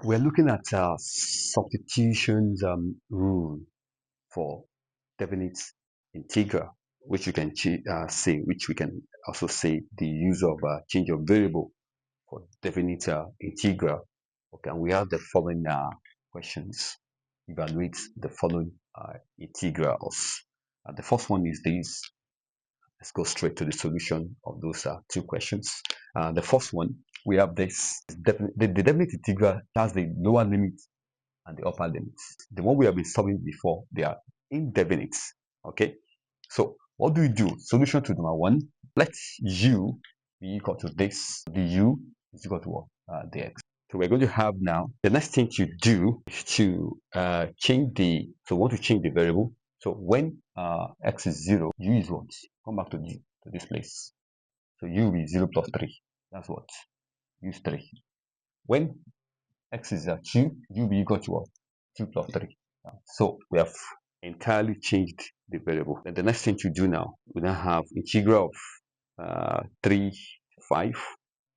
We're looking at substitutions rule for definite integral, which we can which we can also say the use of change of variable for definite integral. Okay, and we have the following questions. Evaluate the following integrals. The first one is this. Let's go straight to the solution of those two questions. The first one, we have this. The definite integral has the lower limit and the upper limits. The one we have been solving before, they are indefinite. Okay, so what do we do? Solution to number one, let u be equal to this. The u is equal to what? The x. So we're going to have now, the next thing to do is to change the, so we want to change the variable. So when x is 0, u is what? Come back to this place. So u is 0 plus 3. That's what? U is 3. When x is 2, u be equal to what? 2 plus 3. So we have entirely changed the variable. And the next thing to do now, we now have integral of 3 to 5.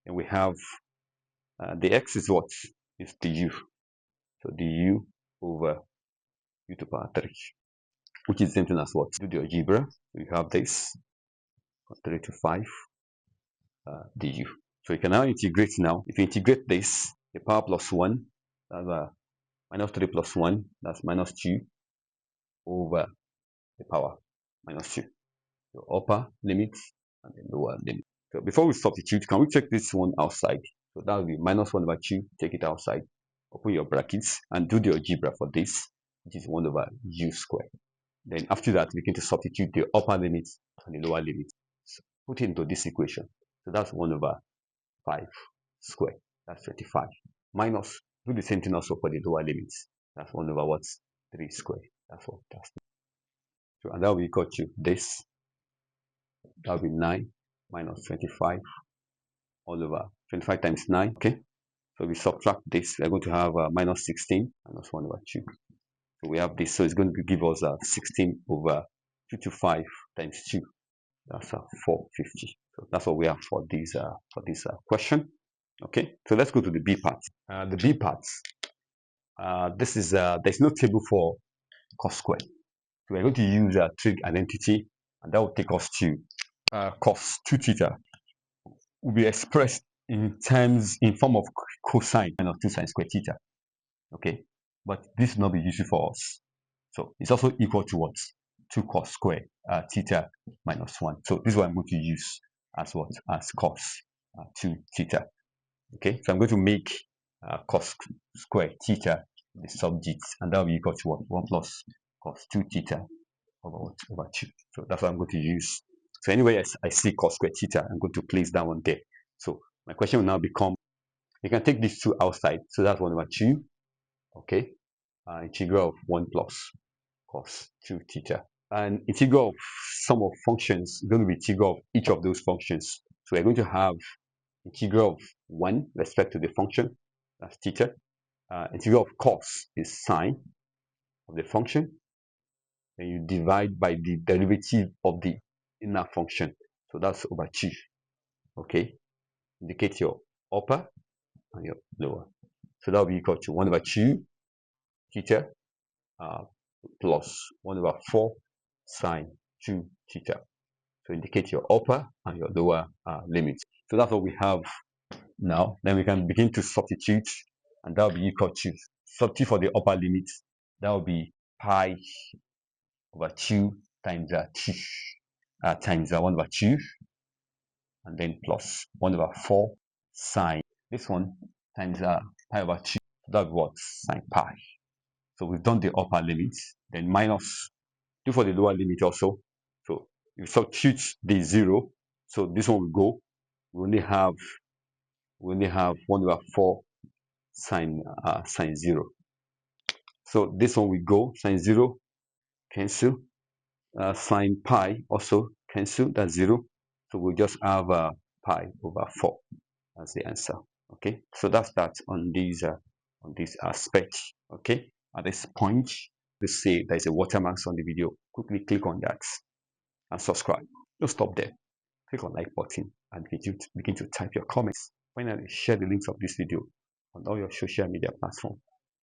And we have the x is what? Is the u. So the u over u to the power 3, which is the same thing as what? Do the algebra. We have this, 3 to 5 du. So you can now integrate now. If you integrate this, the power plus 1, that's minus 3 plus 1, that's minus 2 over the power minus 2. The upper limit and the lower limit. So before we substitute, can we take this one outside? So that will be minus 1 over 2, take it outside, open your brackets, and do the algebra for this, which is 1 over u squared. Then after that, we can substitute the upper limit and the lower limit. So put it into this equation. So that's 1 over 5 squared. That's 25. Minus, do the same thing also for the lower limits. That's 1 over what? 3 squared. That's what that's. So, and that will be equal to this. That will be 9 minus 25 all over 25 times 9. Okay. So we subtract this. We're going to have minus 16 minus 1 over 2. So we have this. So it's going to give us 16 over 2 to 5 times 2. That's 450. So that's what we have for this question. Okay. So let's go to the B part. The B parts. This is there's no table for cos squared. So we're going to use a trig identity, and that will take us to cos 2 theta will be expressed in form of cosine of 2 sine squared theta. Okay, but this will not be useful for us. So it's also equal to what? 2 cos squared theta minus 1. So this is what I'm going to use as what? As cos 2 theta. Okay, so I'm going to make cos squared theta the subject, and that will be equal to what? 1 plus cos 2 theta over 2. So that's what I'm going to use. So anyway, I see cos squared theta, I'm going to place that one there. So my question will now become, you can take these two outside. So that's 1 over 2. Okay, integral of 1 plus cos 2 theta. And integral of sum of functions is going to be integral of each of those functions. So we're going to have integral of 1 respect to the function, that's theta. Integral of cos is sine of the function. And you divide by the derivative of the inner function. So that's over 2. Okay, indicate your upper and your lower. So that will be equal to 1 over 2 theta plus 1 over 4 sine 2 theta. So indicate your upper and your lower limits. So that's what we have now. Then we can begin to substitute, and that will be equal to, substitute for the upper limit, that will be pi over 2 times 2 times 1 over 2, and then plus 1 over 4 sine this one times pi over 2. That's what? Sine pi. So we've done the upper limit, then minus, do for the lower limit also. So you substitute the 0, so this one will go. We only have 1 over 4 sine 0. So this one will go, sine 0 cancel, sine pi also cancel, that's 0. So we'll just have pi over 4 as the answer. Okay, so that's that on this aspect. Okay, at this point, let's say there's a watermark on the video. Quickly click on that and subscribe. Don't stop there. Click on like button and begin to type your comments. Finally, share the links of this video on all your social media platform.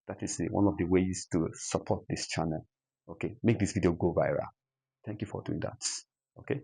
That is one of the ways to support this channel. Okay, make this video go viral. Thank you for doing that. Okay.